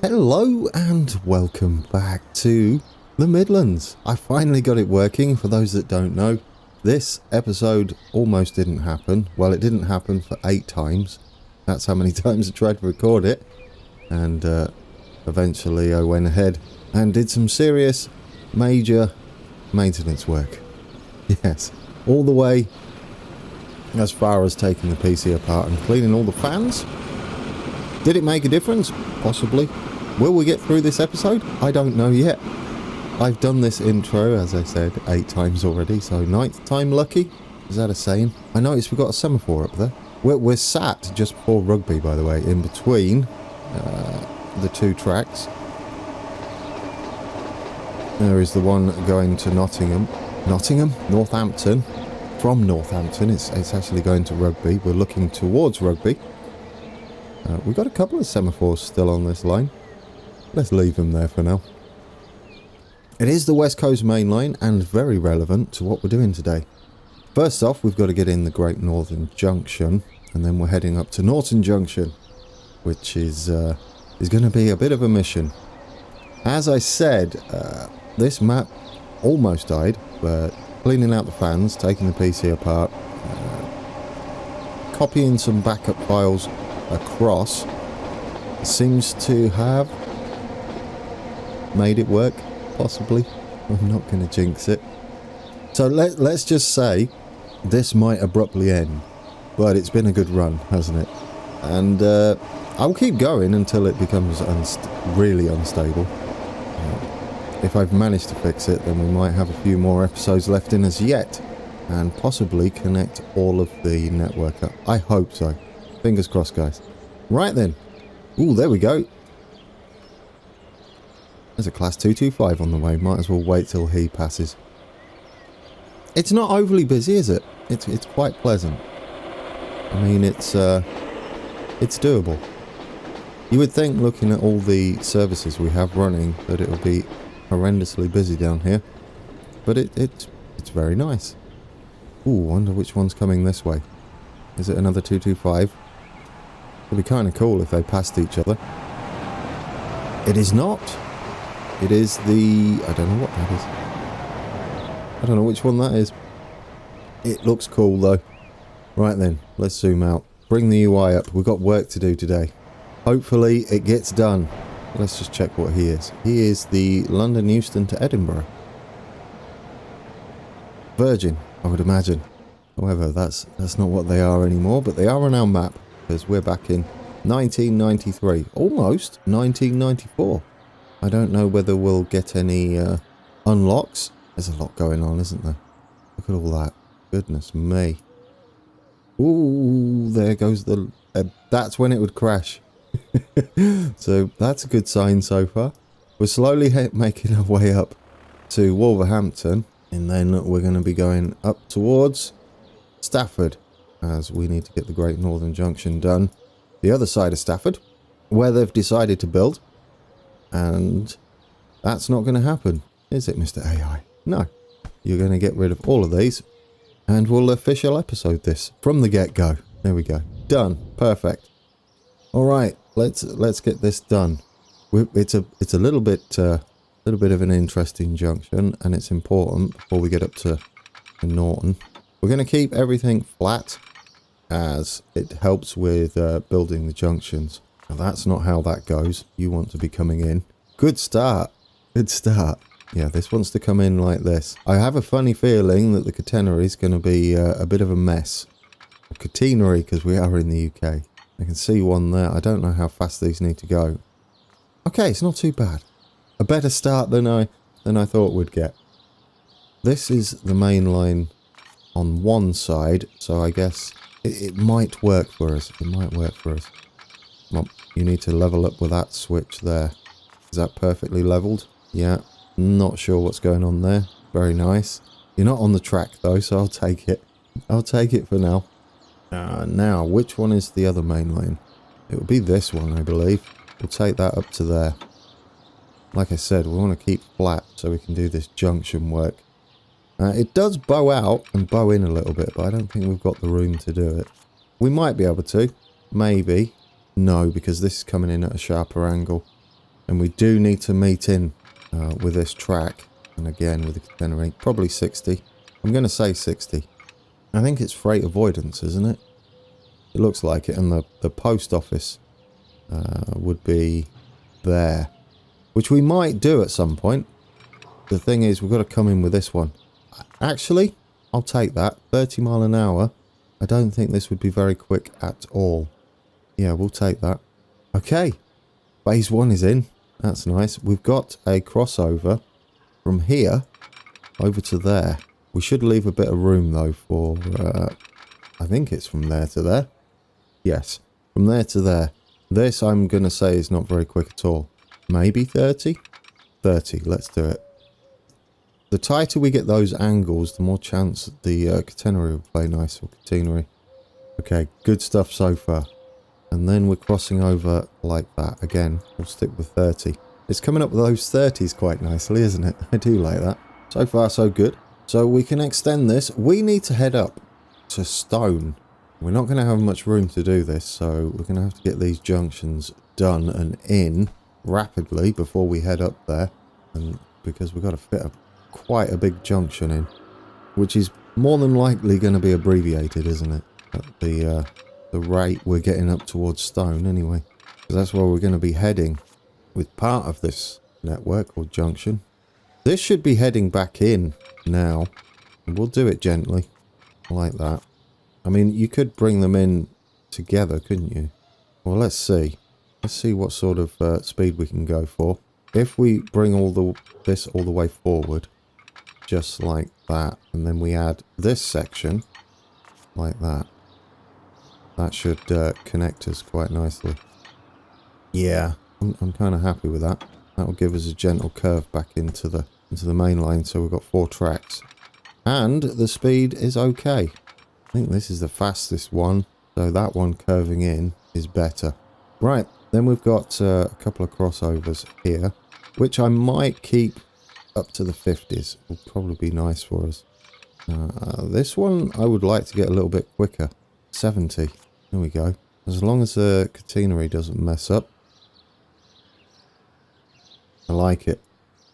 Hello and welcome back to the Midlands. I finally got it working. For those that don't know, this episode almost didn't happen. Well, it didn't happen for 8 times. That's how many times I tried to record it. And eventually I went ahead and did some serious major maintenance work. Yes, all the way as far as taking the PC apart and cleaning all the fans. Did it make a difference? Possibly. Will we get through this episode? I don't know yet. I've done this intro, as I said, 8 times already, so 9th time lucky? Is that a saying? I noticed we've got a semaphore up there. We're sat just before rugby, by the way, in between the 2 tracks. There is the one going to Nottingham. Northampton. From Northampton, it's actually going to rugby. We're looking towards rugby. We've got a couple of semaphores still on this line. Let's leave them there for now. It is the West Coast main line and very relevant to what we're doing today. First off, we've got to get in the Great Northern Junction, and then we're heading up to Norton Junction, which is going to be a bit of a mission. As I said, this map almost died, but cleaning out the fans, taking the PC apart, copying some backup files across seems to have made it work, possibly. I'm not going to jinx it. So let's just say this might abruptly end, but it's been a good run, hasn't it? And I'll keep going until it becomes really unstable. If I've managed to fix it, then we might have a few more episodes left in us yet, and possibly connect all of the network up. I hope so. Fingers crossed, guys. Right then. Ooh, there we go. There's a class 225 on the way. Might as well wait till he passes. It's not overly busy, is it? It's quite pleasant. I mean, it's doable. You would think, looking at all the services we have running, that it would be horrendously busy down here. But it's very nice. Ooh, wonder which one's coming this way. Is it another 225? It'd be kind of cool if they passed each other. It is not. It is the... I don't know what that is. I don't know which one that is. It looks cool though. Right then, let's zoom out. Bring the UI up. We've got work to do today. Hopefully it gets done. Let's just check what he is. He is the London Euston to Edinburgh. Virgin, I would imagine. However, that's not what they are anymore, but they are on our map, because we're back in 1993. Almost 1994. I don't know whether we'll get any unlocks. There's a lot going on, isn't there? Look at all that. Goodness me. Ooh, there goes the... that's when it would crash. So that's a good sign so far. We're slowly making our way up to Wolverhampton, and then we're going to be going up towards Stafford, as we need to get the Great Northern Junction done. The other side of Stafford, where they've decided to build. And that's not going to happen, is it, Mr. AI? No. You're going to get rid of all of these, and we'll official episode this from the get-go. There we go. Done. Perfect. All right, let's get this done. It's a little bit of an interesting junction, and it's important before we get up to Norton. We're going to keep everything flat, as it helps with building the junctions. Now that's not how that goes. You want to be coming in. Good start. Good start. Yeah, this wants to come in like this. I have a funny feeling that the catenary is going to be a bit of a mess. Catenary, because we are in the UK. I can see one there. I don't know how fast these need to go. Okay, it's not too bad. A better start than I thought we'd get. This is the main line on one side, so I guess it might work for us. It might work for us. Well, you need to level up with that switch there. Is that perfectly leveled? Yeah. Not sure what's going on there. Very nice. You're not on the track though, so I'll take it. I'll take it for now. Now, which one is the other main line? It will be this one, I believe. We'll take that up to there. Like I said, we want to keep flat so we can do this junction work. It does bow out and bow in a little bit, but I don't think we've got the room to do it. We might be able to. Maybe. No, because this is coming in at a sharper angle. And we do need to meet in with this track. And again, with the catenary, probably 60. I'm going to say 60. I think it's freight avoidance, isn't it? It looks like it. And the post office would be there. Which we might do at some point. The thing is, we've got to come in with this one. Actually, I'll take that. 30 mile an hour. I don't think this would be very quick at all. Yeah, we'll take that. Okay. Phase 1 is in. That's nice. We've got a crossover from here over to there. We should leave a bit of room, though, for... I think it's from there to there. Yes, from there to there. This, I'm going to say, is not very quick at all. Maybe 30? 30, let's do it. The tighter we get those angles, the more chance the catenary will play nice, or catenary. Okay, good stuff so far. And then we're crossing over like that. Again, we'll stick with 30. It's coming up with those 30s quite nicely, isn't it? I do like that. So far, so good. So we can extend this. We need to head up to Stone. We're not going to have much room to do this, so we're going to have to get these junctions done and in rapidly before we head up there. And because we've got to fit quite a big junction in, which is more than likely going to be abbreviated, isn't it? At the rate we're getting up towards Stone anyway. Because that's where we're going to be heading with part of this network or junction. This should be heading back in now. And we'll do it gently. Like that. I mean, you could bring them in together, couldn't you? Well, let's see. Let's see what sort of speed we can go for. If we bring this all the way forward, just like that, and then we add this section, like that. That should connect us quite nicely. Yeah, I'm kind of happy with that. That will give us a gentle curve back into the main line, so we've got 4 tracks. And the speed is okay. I think this is the fastest one, so that one curving in is better. Right, then we've got a couple of crossovers here, which I might keep up to the 50s. Will probably be nice for us. This one I would like to get a little bit quicker. 70. There we go. As long as the catenary doesn't mess up. I like it.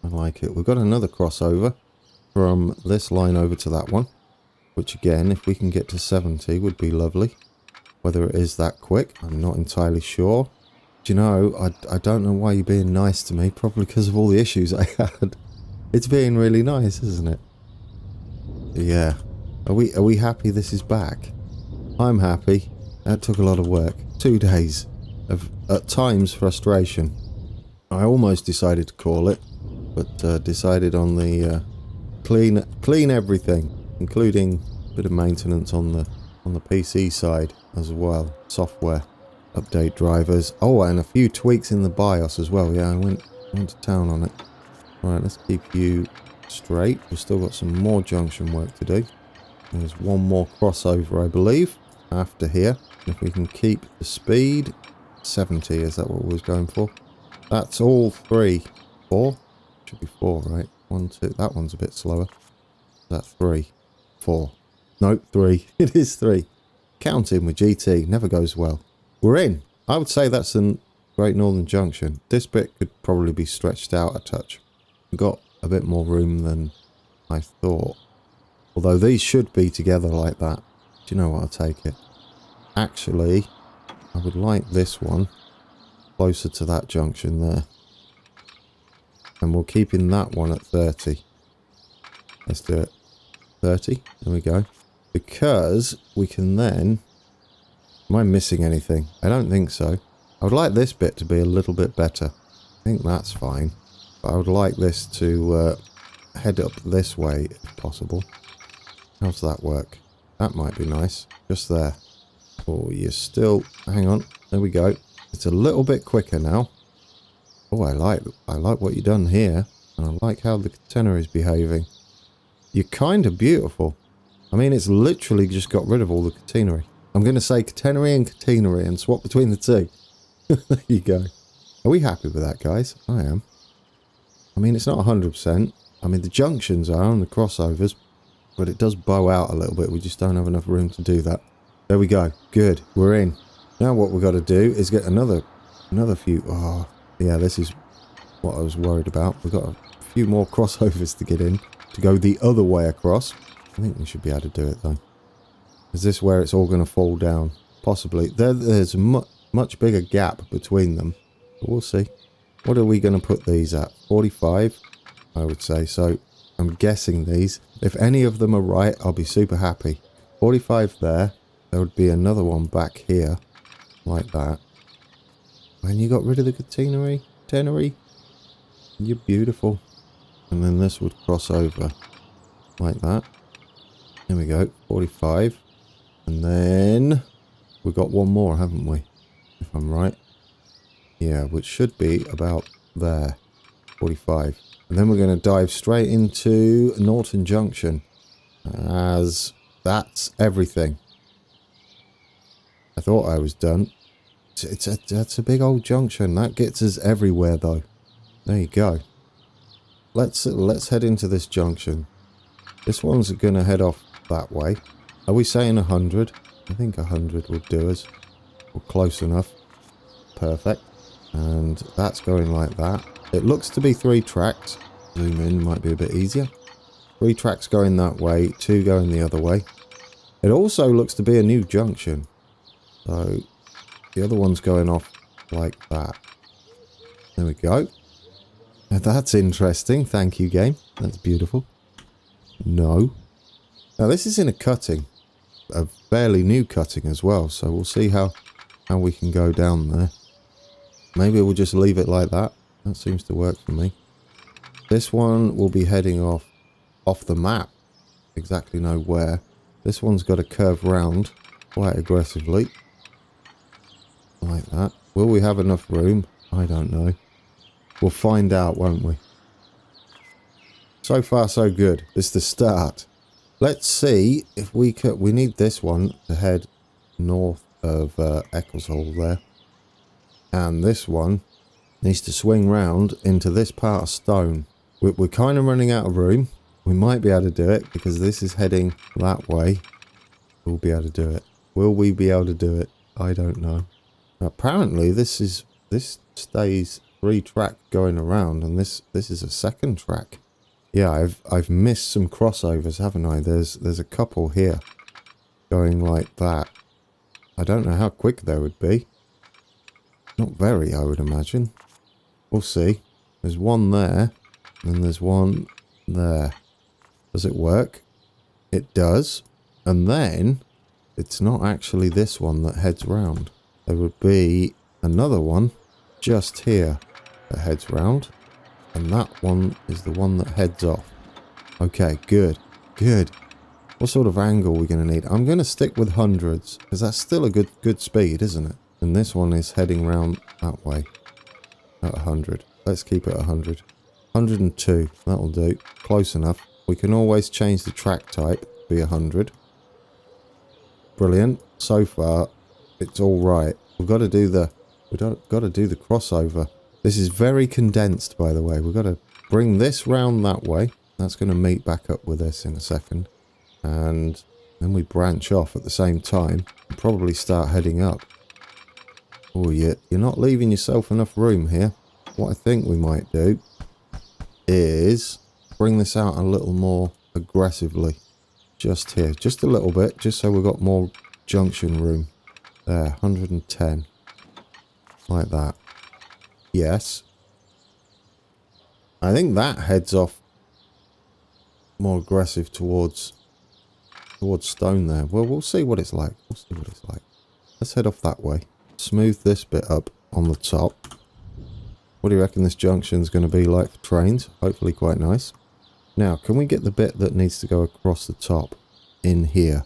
I like it. We've got another crossover from this line over to that one. Which again, if we can get to 70 would be lovely. Whether it is that quick, I'm not entirely sure. Do you know, I don't know why you're being nice to me. Probably because of all the issues I had. It's being really nice, isn't it? Yeah. Are we happy this is back? I'm happy. That took a lot of work. 2 days of, at times, frustration. I almost decided to call it, but decided on the clean everything, including a bit of maintenance on the PC side as well. Software, update drivers. Oh, and a few tweaks in the BIOS as well. Yeah, I went to town on it. Right, let's keep you straight. We've still got some more junction work to do. There's one more crossover, I believe, after here. If we can keep the speed, 70, is that what we was going for? That's all 3. 4? Should be 4, right? 1, 2. That one's a bit slower. Is that 3? 4. Nope, 3. It is 3. Counting with GT never goes well. We're in. I would say that's the Great Northern Junction. This bit could probably be stretched out a touch. We've got a bit more room than I thought. Although these should be together like that. Do you know what? I'll take it. Actually, I would like this one closer to that junction there. And we'll keep in that one at 30. Let's do it. 30. There we go. Because we can then... Am I missing anything? I don't think so. I would like this bit to be a little bit better. I think that's fine. But I would like this to head up this way if possible. How's that work? That might be nice. Just there. Oh, you're still... Hang on. There we go. It's a little bit quicker now. Oh, I like what you've done here. And I like how the catenary is behaving. You're kind of beautiful. I mean, it's literally just got rid of all the catenary. I'm going to say catenary and swap between the two. There you go. Are we happy with that, guys? I am. I mean, it's not 100%. I mean, the junctions are on the crossovers. But it does bow out a little bit. We just don't have enough room to do that. There we go. Good. We're in. Now what we've got to do is get another few... Oh, yeah, this is what I was worried about. We've got a few more crossovers to get in to go the other way across. I think we should be able to do it though. Is this where it's all going to fall down? Possibly. There's a much bigger gap between them. But we'll see. What are we going to put these at? 45, I would say. So I'm guessing these. If any of them are right, I'll be super happy. 45 there. There would be another one back here. Like that. And you got rid of the catenary. You're beautiful. And then this would cross over. Like that. Here we go. 45. And then we've got one more, haven't we? If I'm right. Yeah, which should be about there. 45. And then we're going to dive straight into Norton Junction. As that's everything. I thought I was done. That's a big old junction. That gets us everywhere though. There you go. Let's head into this junction. This one's going to head off that way. Are we saying 100? I think 100 would do us. Or close enough. Perfect. And that's going like that. It looks to be 3 tracks. Zoom in, might be a bit easier. 3 tracks going that way, 2 going the other way. It also looks to be a new junction. So the other one's going off like that. There we go. Now that's interesting. Thank you, game. That's beautiful. No. Now this is in a cutting. A fairly new cutting as well. So we'll see how we can go down there. Maybe we'll just leave it like that. That seems to work for me. This one will be heading off the map. Exactly know where. This one's got to curve round quite aggressively. Like that. Will we have enough room? I don't know. We'll find out, won't we? So far, so good. It's the start. Let's see if we could... We need this one to head north of Eccleshall there. And this one needs to swing round into this part of stone. We're kind of running out of room. We might be able to do it because this is heading that way. We'll be able to do it. Will we be able to do it? I don't know. Apparently this stays 3 track going around, and this is a 2nd track. Yeah, I've missed some crossovers, haven't I? There's a couple here going like that. I don't know how quick they would be. Not very, I would imagine. We'll see. There's one there, and there's one there. Does it work? It does. And then it's not actually this one that heads round. There would be another one just here that heads round. And that one is the one that heads off. Okay, good. Good. What sort of angle are we going to need? I'm going to stick with hundreds, because that's still a good speed, isn't it? And this one is heading round that way. At 100. Let's keep it 100. 102. That'll do. Close enough. We can always change the track type to be 100. Brilliant. So far, it's all right. We've got to do the crossover. This is very condensed, by the way. We've got to bring this round that way. That's going to meet back up with this in a second. And then we branch off at the same time and probably start heading up. Oh, you're not leaving yourself enough room here. What I think we might do is bring this out a little more aggressively. Just here. Just a little bit. Just so we've got more junction room. There. 110. Like that. Yes. I think that heads off more aggressive towards stone there. Well, we'll see what it's like. We'll see what it's like. Let's head off that way. Smooth this bit up on the top. What do you reckon this junction's going to be like for trains? Hopefully quite nice. Now, can we get the bit that needs to go across the top in here?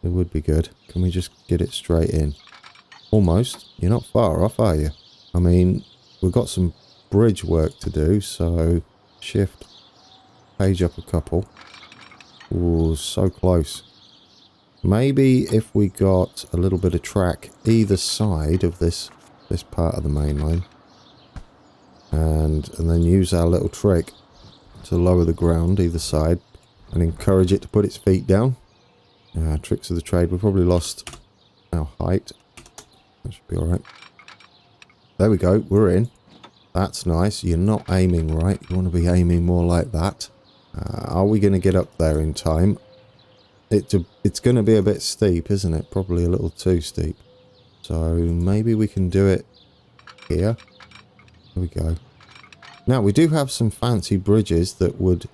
It would be good. Can we just get it straight in? Almost. You're not far off, are you? I mean, we've got some bridge work to do, so shift, page up a couple. Ooh, so close. Maybe if we got a little bit of track either side of this part of the main line, and then use our little trick to lower the ground either side and encourage it to put its feet down. Tricks of the trade. We've probably lost our height. That should be alright. There we go. We're in. That's nice. You're not aiming right. You want to be aiming more like that. Are we going to get up there in time? It's going to be a bit steep, isn't it? Probably a little too steep. So maybe we can do it here. There we go. Now, we do have some fancy bridges that would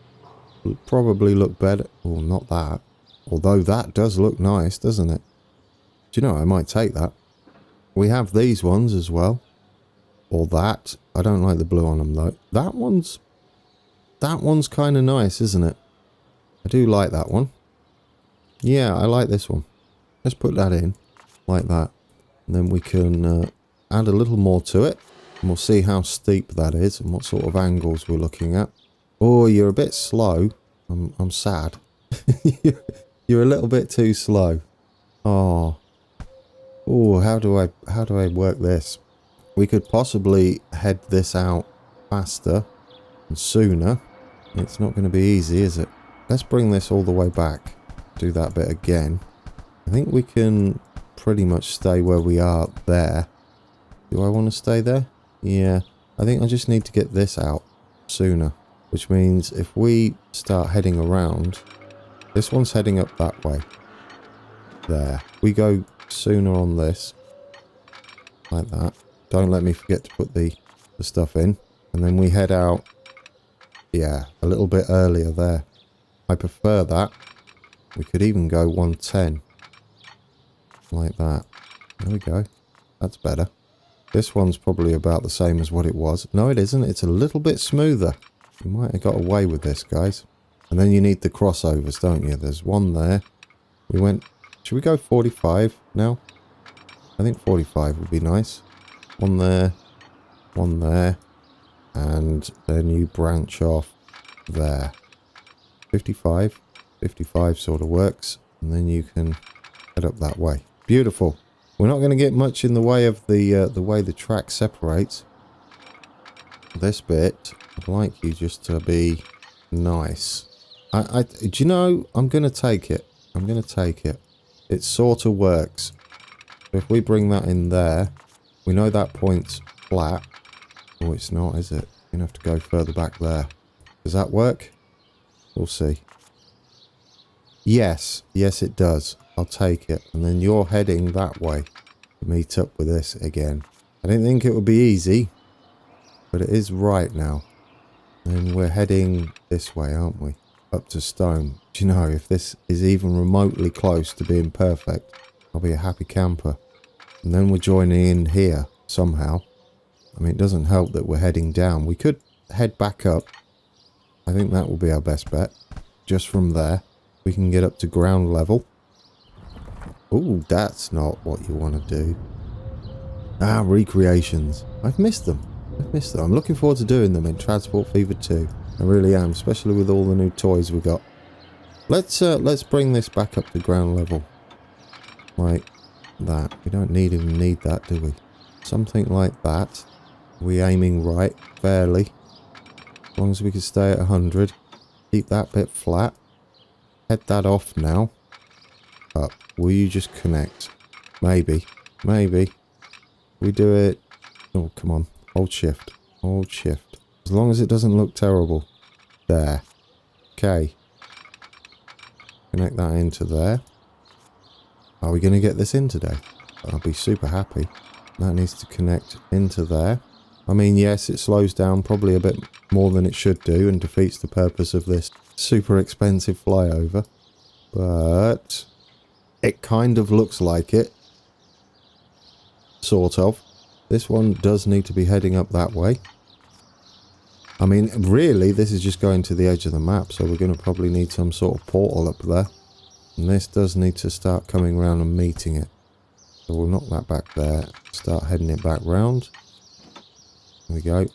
probably look better. Well, not that. Although that does look nice, doesn't it? Do you know, I might take that. We have these ones as well. Or that. I don't like the blue on them, though. That one's kind of nice, isn't it? I do like that one. Yeah, I like this one. Let's put that in. Like that. And then we can add a little more to it. And we'll see how steep that is and what sort of angles we're looking at. Oh, you're a bit slow. I'm sad. You're a little bit too slow. Oh. Oh, how do I work this? We could possibly head this out faster and sooner. It's not going to be easy, is it? Let's bring this all the way back. Do that bit again. I think we can pretty much stay where we are there. Do I want to stay there? Yeah. I think I just need to get this out sooner. Which means if we start heading around, this one's heading up that way. There. We go sooner on this. Like that. Don't let me forget to put the stuff in. And then we head out, yeah, a little bit earlier there. I prefer that. We could even go 110. Like that. There we go. That's better. This one's probably about the same as what it was. No, it isn't. It's a little bit smoother. You might have got away with this, guys. And then you need the crossovers, don't you? There's one there. We went... Should we go 45 now? I think 45 would be nice. One there. One there. And then you branch off there. 55. 55 sort of works. And then you can head up that way. Beautiful. We're not going to get much in the way of the way the track separates. This bit, I'd like you just to be nice. Do you know, I'm going to take it. I'm going to take it. It sort of works. If we bring that in there, we know that point's flat. Oh, it's not, is it? You're going to have to go further back there. Does that work? We'll see. Yes. Yes, it does. I'll take it. And then you're heading that way to meet up with this again. I didn't think it would be easy, but it is right now. And we're heading this way, aren't we? Up to Stone. Do you know, if this is even remotely close to being perfect, I'll be a happy camper. And then we're joining in here somehow. I mean, it doesn't help that we're heading down. We could head back up. I think that will be our best bet. Just from there, we can get up to ground level. Oh, that's not what you want to do. Ah, recreations. I've missed them. I'm looking forward to doing them in Transport Fever 2. I really am, especially with all the new toys we got. Let's bring this back up to ground level. Like that. We don't even need that, do we? Something like that. Are we aiming right, fairly? As long as we can stay at 100. Keep that bit flat. Head that off now. Up. Will you just connect? Maybe. Maybe. We do it... Oh, come on. Hold shift. Hold shift. As long as it doesn't look terrible. There. Okay. Connect that into there. Are we going to get this in today? I'll be super happy. That needs to connect into there. I mean, yes, it slows down probably a bit more than it should do and defeats the purpose of this super expensive flyover. But it kind of looks like it. Sort of. This one does need to be heading up that way. I mean, really, this is just going to the edge of the map, so we're going to probably need some sort of portal up there. And this does need to start coming around and meeting it. So we'll knock that back there. Start heading it back round. There we go.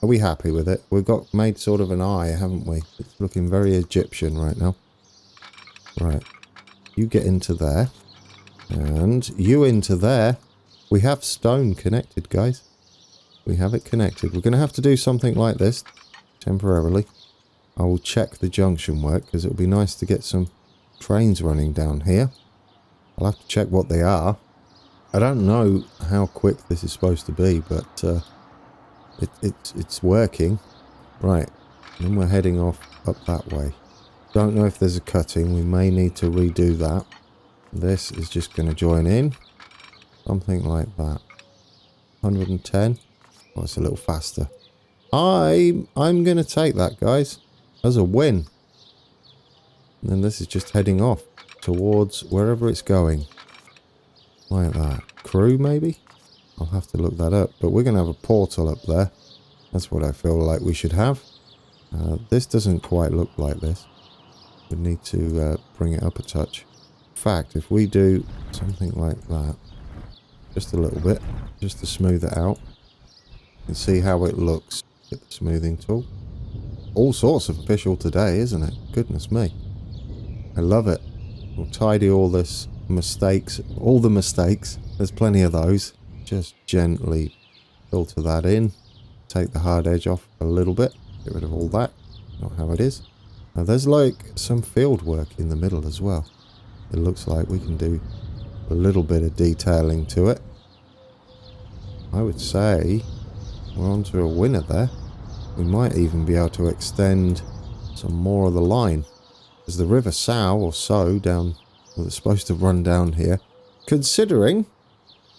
Are we happy with it? We've got made sort of an eye, haven't we? It's looking very Egyptian right now. Right. You get into there. And you into there. We have stone connected, guys. We have it connected. We're going to have to do something like this temporarily. I will check the junction work because it would be nice to get some trains running down here. I'll have to check what they are. I don't know how quick this is supposed to be, but It's working. Right. And then we're heading off up that way. Don't know if there's a cutting. We may need to redo that. This is just going to join in. Something like that. 110. Oh, it's a little faster. I'm going to take that, guys, as a win. And then this is just heading off towards wherever it's going. Like that. Crew, maybe? I'll have to look that up. But we're going to have a portal up there. That's what I feel like we should have. This doesn't quite look like this. We need to bring it up a touch. In fact, if we do something like that, just a little bit, just to smooth it out, and see how it looks. Get the smoothing tool. All sorts of official today, isn't it? Goodness me. I love it. We'll tidy all this mistakes, all the mistakes. There's plenty of those. Just gently filter that in. Take the hard edge off a little bit. Get rid of all that. Not how it is. Now there's like some field work in the middle as well. It looks like we can do a little bit of detailing to it. I would say we're on to a winner there. We might even be able to extend some more of the line. There's the River Sow or So down, well, it's supposed to run down here. Considering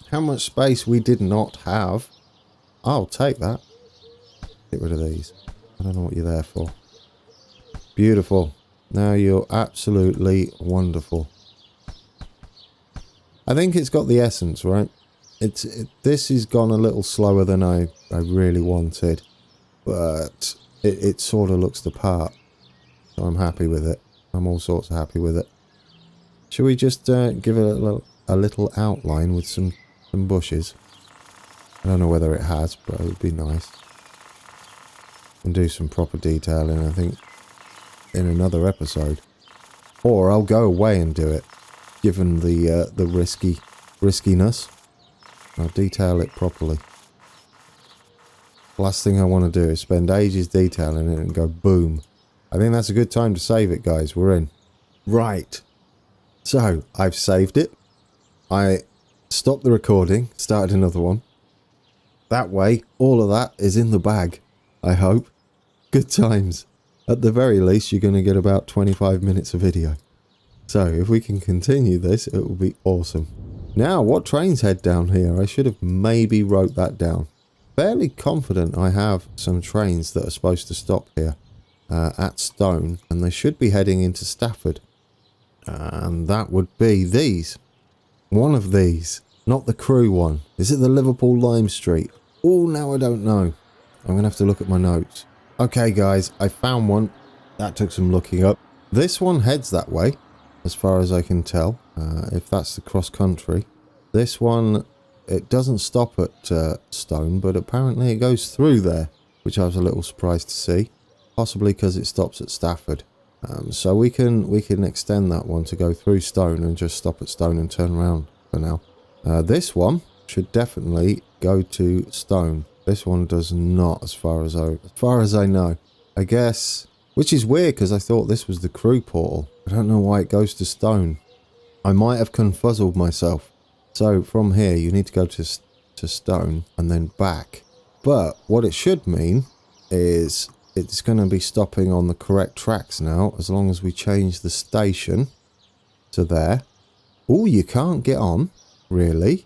how much space we did not have, I'll take that. Get rid of these. I don't know what you're there for. Beautiful. Now you're absolutely wonderful. I think it's got the essence, right? This has gone a little slower than I really wanted, but it sort of looks the part. So I'm happy with it. I'm all sorts of happy with it. Should we just give it a little outline with some bushes? I don't know whether it has, but it would be nice. And do some proper detailing, I think, in another episode. Or I'll go away and do it, given the riskiness. I'll detail it properly. Last thing I want to do is spend ages detailing it and go boom. I think that's a good time to save it, guys. We're in. Right. So, I've saved it. I stopped the recording, started another one. That way, all of that is in the bag, I hope. Good times. At the very least, you're going to get about 25 minutes of video. So, if we can continue this, it will be awesome. Now, what trains head down here? I should have maybe wrote that down. Fairly confident I have some trains that are supposed to stop here at Stone, and they should be heading into Stafford. And that would be these. One of these. Not the Crew one. Is it the Liverpool Lime Street? Oh, now I don't know. I'm going to have to look at my notes. Okay, guys, I found one. That took some looking up. This one heads that way, as far as I can tell, if that's the cross country. This one, it doesn't stop at Stone, but apparently it goes through there, which I was a little surprised to see. Possibly because it stops at Stafford. So we can extend that one to go through Stone and just stop at Stone and turn around for now. This one should definitely go to Stone. This one does not, as far as I know. I guess, which is weird because I thought this was the Crew portal. I don't know why it goes to Stone. I might have confuzzled myself. So from here, you need to go to Stone and then back. But what it should mean is it's going to be stopping on the correct tracks now, as long as we change the station to there. Oh, you can't get on? Really?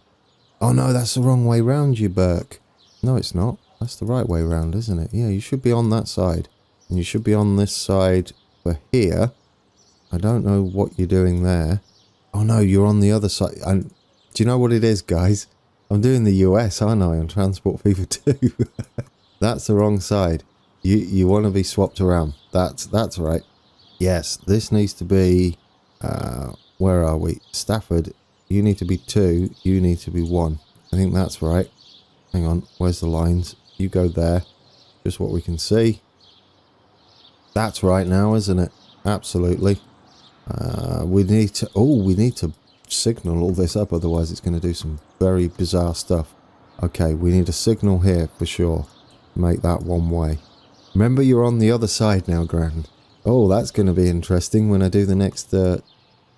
Oh no, that's the wrong way round, you Burke. No, it's not. That's the right way round, isn't it? Yeah, you should be on that side. And you should be on this side for here. I don't know what you're doing there. Oh no, you're on the other side. And do you know what it is, guys? I'm doing the US, aren't I, on Transport Fever 2? That's the wrong side. You want to be swapped around. That's right. Yes, this needs to be... where are we? Stafford. You need to be 2. You need to be 1. I think that's right. Hang on. Where's the lines? You go there. Just what we can see. That's right now, isn't it? Absolutely. We need to... Oh, we need to signal all this up. Otherwise, it's going to do some very bizarre stuff. Okay, we need a signal here for sure. Make that one way. Remember, you're on the other side now, Grand. Oh, that's going to be interesting when I do the next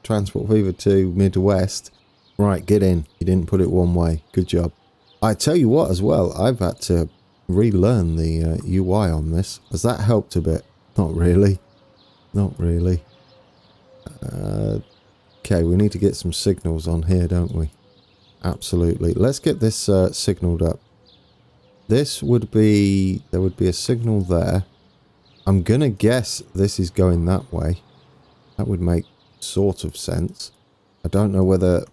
Transport Fever 2 Midwest. Right, get in. You didn't put it one way. Good job. I tell you what as well, I've had to relearn the UI on this. Has that helped a bit? Not really. Not really. Okay, we need to get some signals on here, don't we? Absolutely. Let's get this signaled up. This would be... There would be a signal there. I'm going to guess this is going that way. That would make sort of sense. I don't know whether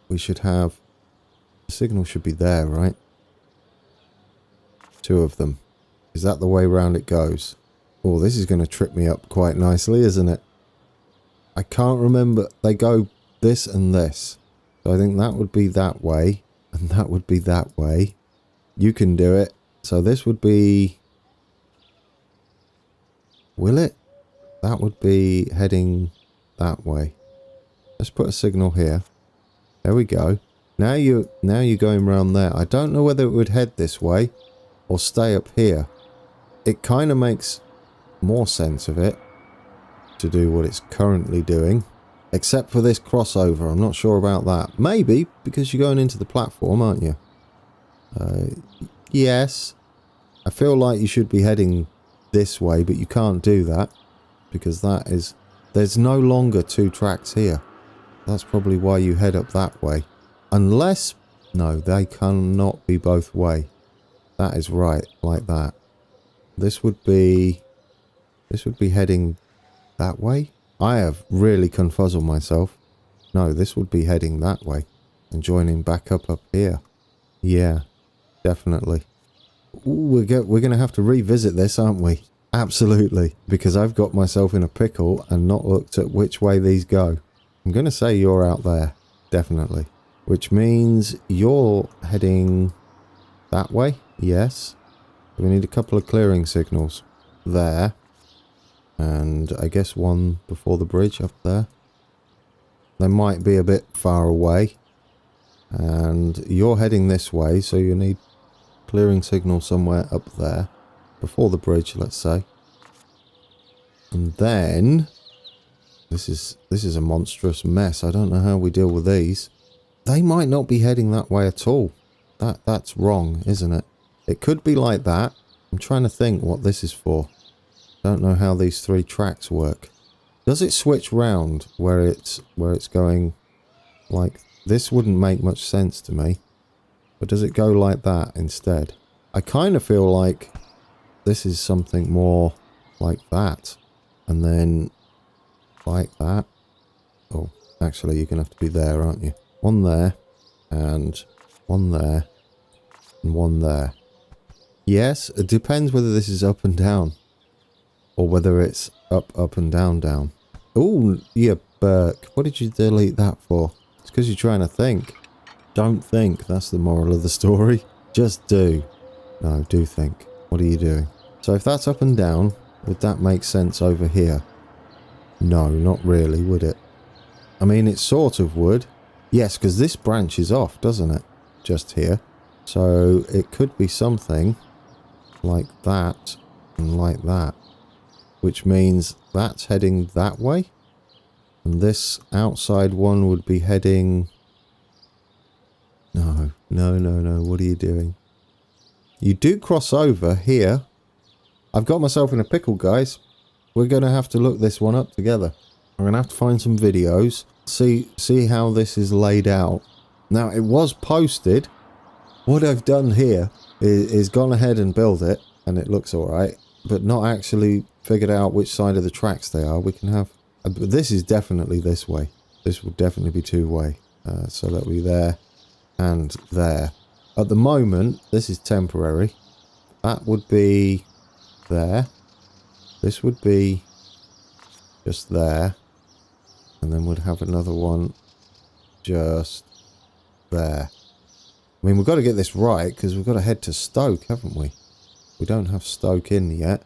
we should have... The signal should be there, right? 2 of them. Is that the way round it goes? Oh, this is going to trip me up quite nicely, isn't it? I can't remember. They go this and this. So I think that would be that way. And that would be that way. You can do it. So this would be... Will it? That would be heading that way. Let's put a signal here. There we go. Now you're going round there. I don't know whether it would head this way or stay up here. It kind of makes more sense of it to do what it's currently doing. Except for this crossover. I'm not sure about that. Maybe, because you're going into the platform, aren't you? Yes. I feel like you should be heading this way, but you can't do that. Because that is... There's no longer 2 tracks here. That's probably why you head up that way. Unless... No, they cannot be both way. That is right, like that. This would be... This would be heading that way? I have really confuzzled myself. No, this would be heading that way. And joining back up here. Yeah, definitely. Ooh, we're going to have to revisit this, aren't we? Absolutely. Because I've got myself in a pickle and not looked at which way these go. I'm going to say you're out there. Definitely. Which means you're heading that way. Yes. We need a couple of clearing signals. There. And I guess one before the bridge up there. They might be a bit far away. And you're heading this way, so you need clearing signal somewhere up there. Before the bridge, let's say. And then... This is a monstrous mess. I don't know how we deal with these. They might not be heading that way at all. That's wrong, isn't it? It could be like that. I'm trying to think what this is for. Don't know how these 3 tracks work. Does it switch round where it's going like... This wouldn't make much sense to me. But does it go like that instead? I kind of feel like this is something more like that. And then like that. Oh, actually you're going to have to be there, aren't you? One there. And one there. And one there. Yes, it depends whether this is up and down. Or whether it's up and down, down. Oh, yeah, Burke. What did you delete that for? It's because you're trying to think. Don't think. That's the moral of the story. Just do. No, do think. What are you doing? So if that's up and down, would that make sense over here? No, not really, would it? I mean, it sort of would. Yes, because this branches off, doesn't it? Just here. So it could be something like that and like that. Which means that's heading that way. And this outside one would be heading... No. What are you doing? You do cross over here. I've got myself in a pickle, guys. We're going to have to look this one up together. I'm going to have to find some videos. See how this is laid out. Now, it was posted. What I've done here is gone ahead and build it. And it looks alright. But not actually figured out which side of the tracks they are. We can have... This is definitely this way. This will definitely be 2-way. So that'll be there and there. At the moment, this is temporary. That would be there. This would be just there. And then we'd have another one just there. I mean, we've got to get this right because we've got to head to Stoke, haven't we? We don't have Stoke in yet.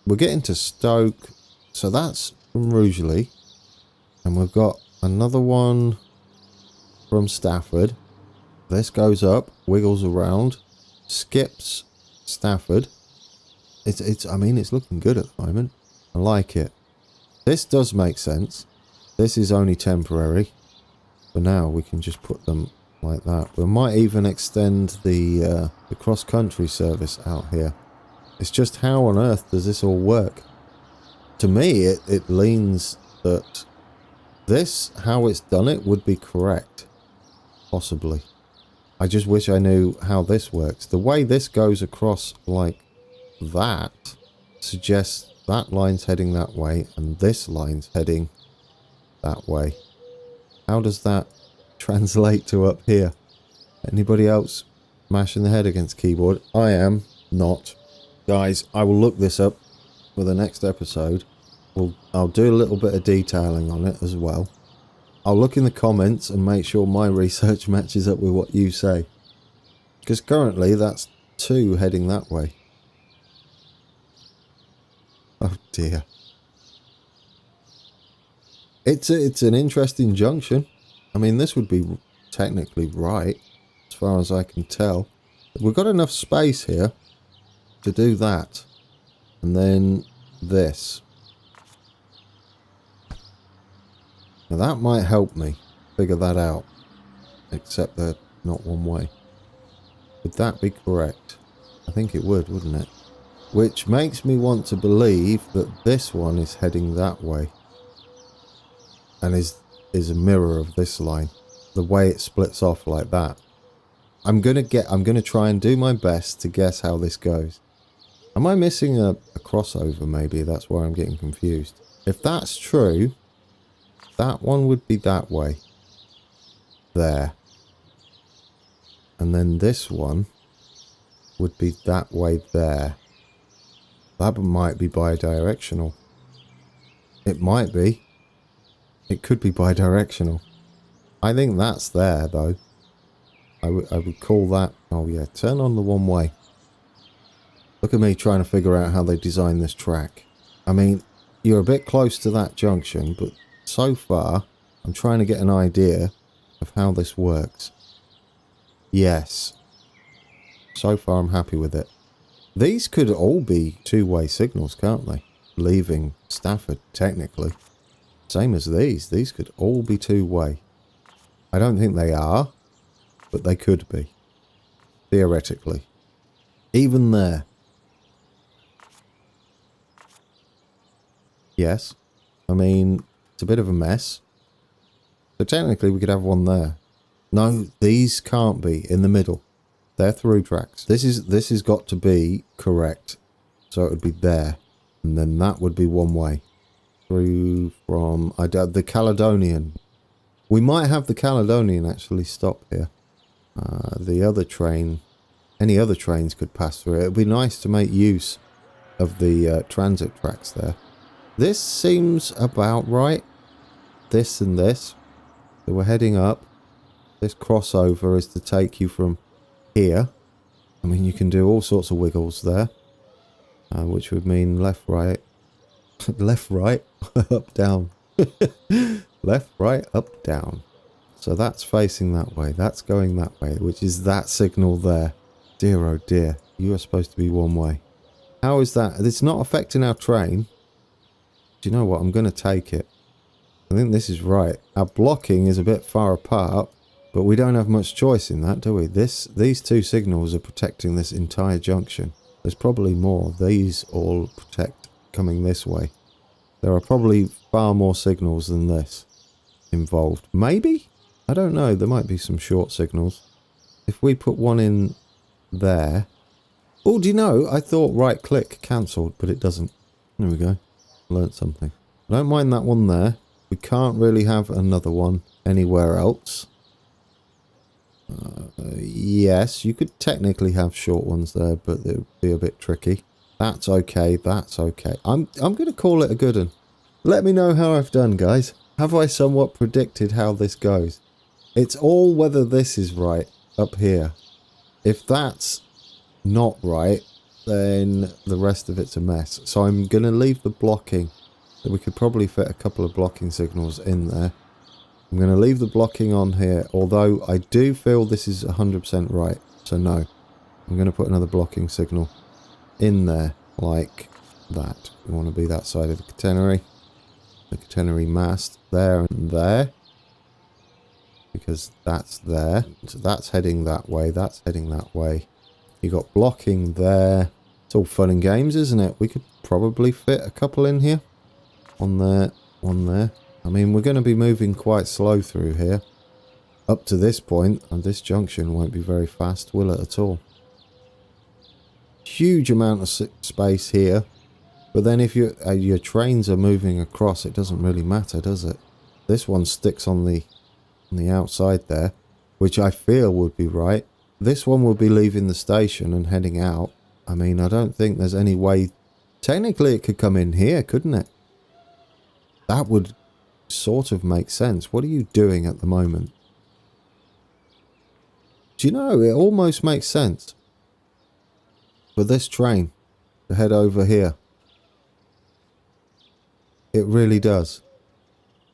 We're getting to Stoke. So that's from Rugeley. And we've got another one from Stafford. This goes up, wiggles around, skips Stafford. I mean, it's looking good at the moment. I like it. This does make sense. This is only temporary. For now, we can just put them like that. We might even extend the cross-country service out here. It's just how on earth does this all work? To me, it leans that this, how it's done it, would be correct. Possibly. I just wish I knew how this works. The way this goes across like that suggests that line's heading that way and this line's heading that way. How does that translate to up here? Anybody else mashing the head against keyboard? I am not. Guys, I will look this up for the next episode. I'll do a little bit of detailing on it as well. I'll look in the comments and make sure my research matches up with what you say. Because currently that's 2 heading that way. Oh dear. It's an interesting junction. I mean, this would be technically right, as far as I can tell. We've got enough space here to do that. And then this. Now that might help me figure that out. Except they're not one way. Would that be correct? I think it would, wouldn't it? Which makes me want to believe that this one is heading that way. And is a mirror of this line. The way it splits off like that. I'm gonna try and do my best to guess how this goes. Am I missing a crossover maybe? That's why I'm getting confused. If that's true, that one would be that way. There. And then this one would be that way there. That might be bidirectional. It might be. It could be bidirectional. I think that's there though. I would call that... Oh yeah, turn on the one way. Look at me trying to figure out how they designed this track. I mean, you're a bit close to that junction, but so far, I'm trying to get an idea of how this works. Yes. So far, I'm happy with it. These could all be two-way signals, can't they? Leaving Stafford, technically. Same as these. These could all be two-way. I don't think they are, but they could be. Theoretically. Even there. Yes. I mean, it's a bit of a mess. So technically we could have one there. No, these can't be in the middle. They're through tracks. This has got to be correct. So it would be there. And then that would be one way. Through from the Caledonian. We might have the Caledonian actually stop here. The other train, any other trains could pass through it. It would be nice to make use of the transit tracks there. This seems about right. This and this. So we're heading up. This crossover is to take you from here. I mean, you can do all sorts of wiggles there. Which would mean left, right. Left, right, up, down. Left, right, up, down. So that's facing that way. That's going that way, which is that signal there. Dear, oh dear. You are supposed to be one way. How is that? It's not affecting our train. Do you know what? I'm going to take it. I think this is right. Our blocking is a bit far apart, but we don't have much choice in that, do we? These two signals are protecting this entire junction. There's probably more. These all protect coming this way. There are probably far more signals than this involved. Maybe? I don't know. There might be some short signals. If we put one in there... Oh, do you know? I thought right click cancelled, but it doesn't. There we go. Learned something. I don't mind that one there. We can't really have another one anywhere else. Yes, you could technically have short ones there, but it would be a bit tricky. That's okay, that's okay. I'm going to call it a good one. Let me know how I've done, guys. Have I somewhat predicted how this goes? It's all whether this is right up here. If that's not right, then the rest of it's a mess. So I'm going to leave the blocking. We could probably fit a couple of blocking signals in there. I'm going to leave the blocking on here, although I do feel this is 100% right. So no, I'm going to put another blocking signal in there like that. We want to be that side of the catenary. The catenary mast there and there. because that's there. So that's heading that way. That's heading that way. You got blocking there. It's all fun and games, isn't it? We could probably fit a couple in here. One there, one there. I mean, we're going to be moving quite slow through here. Up to this point, and this junction won't be very fast, will it at all? Huge amount of space here. But then if your trains are moving across, it doesn't really matter, does it? This one sticks on the outside there, which I feel would be right. This one will be leaving the station and heading out. I mean, I don't think there's any way... Technically, it could come in here, couldn't it? That would sort of make sense. What are you doing at the moment? Do you know, it almost makes sense for this train to head over here. It really does.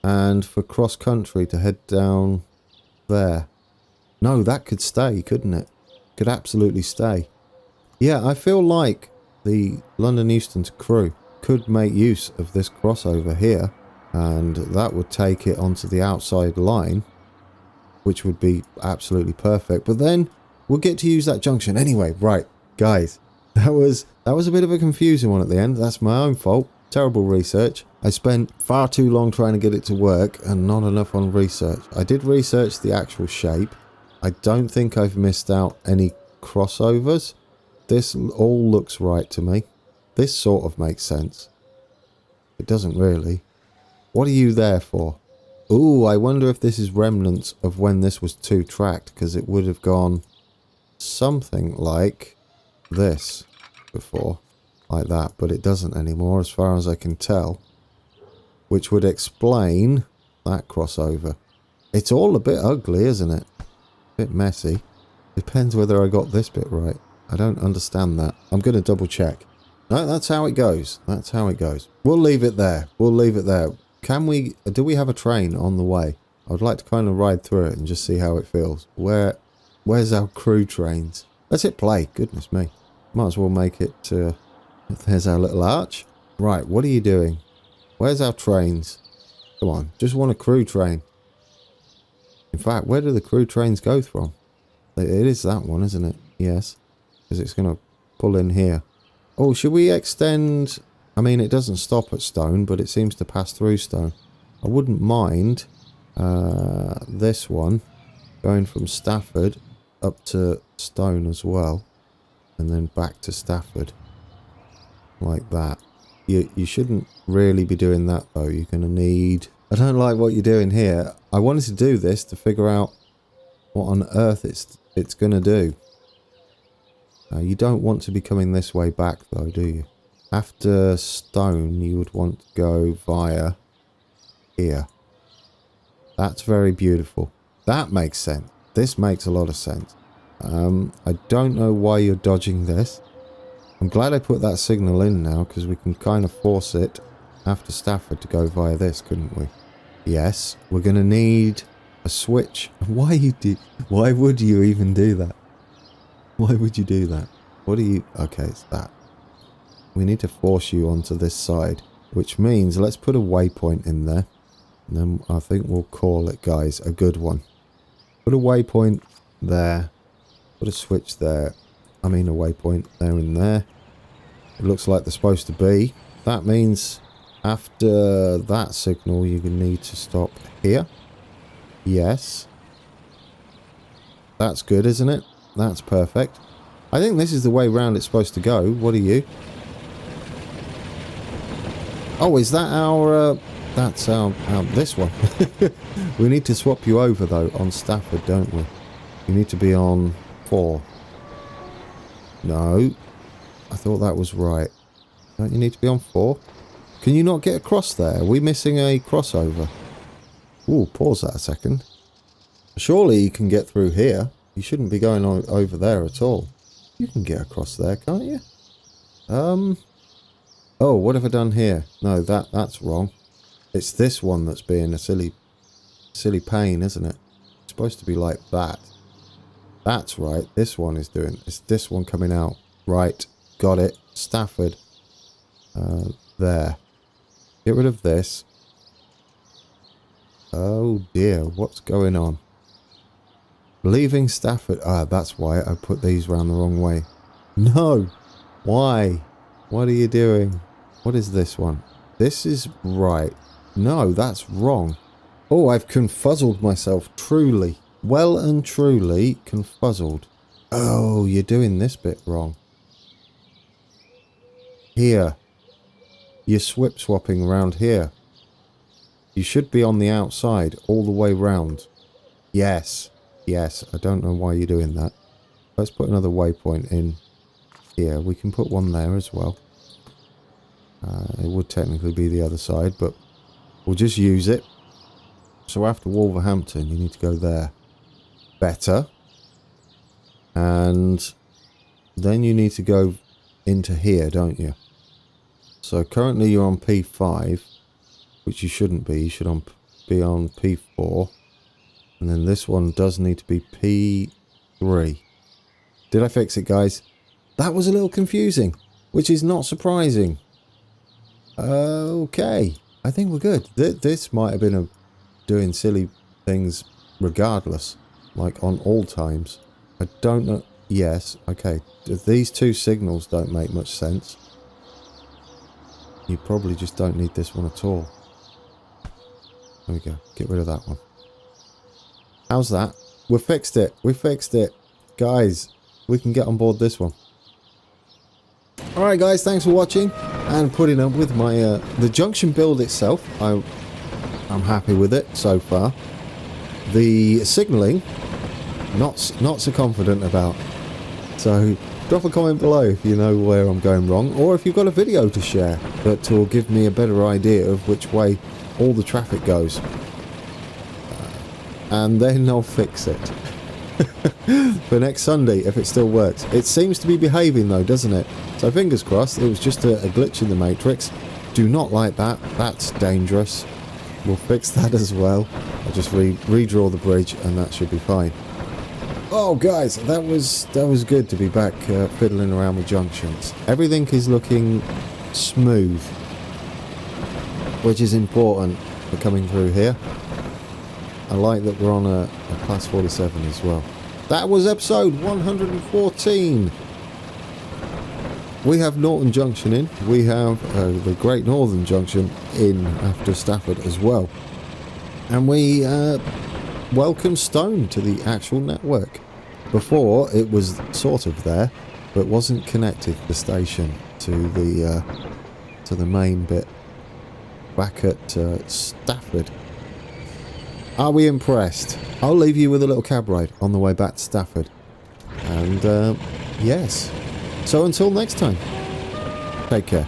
And for cross country to head down there. No, that could stay, couldn't it? Could absolutely stay. Yeah, I feel like the London Euston's crew could make use of this crossover here, and that would take it onto the outside line, which would be absolutely perfect. But then we'll get to use that junction anyway. Right, guys, that was a bit of a confusing one at the end. That's my own fault. Terrible research. I spent far too long trying to get it to work and not enough on research. I did research the actual shape. I don't think I've missed out any crossovers. This all looks right to me. This sort of makes sense. It doesn't really. What are you there for? Ooh, I wonder if this is remnants of when this was two-tracked, because it would have gone something like this before. Like that, but it doesn't anymore as far as I can tell. Which would explain that crossover. It's all a bit ugly, isn't it? A bit messy. Depends whether I got this bit right. I don't understand that. I'm going to double check. No, that's how it goes. That's how it goes. We'll leave it there. We'll leave it there. Can we... Do we have a train on the way? I would like to kind of ride through it and just see how it feels. Where's our crew trains? Let's hit play. Goodness me. Might as well make it to... There's our little arch. Right, what are you doing? Where's our trains? Come on, just want a crew train. In fact, where do the crew trains go from? It is that one, isn't it? Yes. Because it's going to pull in here. Oh, should we extend... I mean, it doesn't stop at Stone, but it seems to pass through Stone. I wouldn't mind this one going from Stafford up to Stone as well. And then back to Stafford. Like that. You shouldn't really be doing that though. You're going to need... I don't like what you're doing here. I wanted to do this to figure out what on earth it's going to do. You don't want to be coming this way back though, do you? After Stone, you would want to go via here. That's very beautiful. That makes sense. This makes a lot of sense. I don't know why you're dodging this. I'm glad I put that signal in now, because we can kind of force it after Stafford to go via this, couldn't we? Yes, we're going to need a switch. Why would you even do that? Why would you do that? What do you... Okay, it's that. We need to force you onto this side, which means let's put a waypoint in there. And then I think we'll call it, guys, a good one. Put a waypoint there. Put a switch there. I mean a waypoint there and there. It looks like they're supposed to be. That means after that signal you need to stop here. Yes. That's good, isn't it? That's perfect. I think this is the way round it's supposed to go. What are you? Oh, is that our... that's our this one. We need to swap you over though on Stafford, don't we? You need to be on 4. No. I thought that was right. Don't you need to be on 4? Can you not get across there? Are we missing a crossover? Ooh, pause that a second. Surely you can get through here. You shouldn't be going over there at all. You can get across there, can't you? Oh, what have I done here? No, that's wrong. It's this one that's being a silly pain, isn't it? It's supposed to be like that. That's right. This one is doing... It's this one coming out. Right. Got it. Stafford. There. Get rid of this. Oh dear. What's going on? Leaving Stafford. Ah, that's why I put these round the wrong way. No. Why? What are you doing? What is this one? This is right. No, that's wrong. Oh, I've confuzzled myself. Truly. Well and truly confuzzled. Oh, you're doing this bit wrong. Here. You're swapping around here. You should be on the outside all the way round. Yes. Yes. I don't know why you're doing that. Let's put another waypoint in here. We can put one there as well. It would technically be the other side, but we'll just use it. So after Wolverhampton, you need to go there. Better. And then you need to go into here, don't you? So currently you're on P5, which you shouldn't be. You should be on P4. And then this one does need to be P3. Did I fix it, guys? That was a little confusing, which is not surprising. Okay. I think we're good. This might have been doing silly things regardless. Like on all times. I don't know. Yes. Okay. These two signals don't make much sense. You probably just don't need this one at all. There we go. Get rid of that one. How's that? We fixed it. We fixed it. Guys, we can get on board this one. Alright guys, thanks for watching and putting up with my the junction build itself. I'm happy with it so far. The signalling, not so confident about. So drop a comment below if you know where I'm going wrong, or if you've got a video to share that will give me a better idea of which way all the traffic goes. And then I'll fix it. For next Sunday, if it still works. It seems to be behaving though, doesn't it? So fingers crossed, it was just a glitch in the matrix. Do not like that. That's dangerous. We'll fix that as well. I'll just redraw the bridge and that should be fine. Oh guys, that was good to be back fiddling around with junctions. Everything is looking smooth, which is important for coming through here. I like that we're on a class 47 as well. That was episode 114. We have Norton Junction in. We have the Great Northern Junction in after Stafford as well. And we welcome Stone to the actual network. Before, it was sort of there, but wasn't connected, the station, to the main bit back at Stafford. Are we impressed? I'll leave you with a little cab ride on the way back to Stafford. And, yes. So until next time, take care.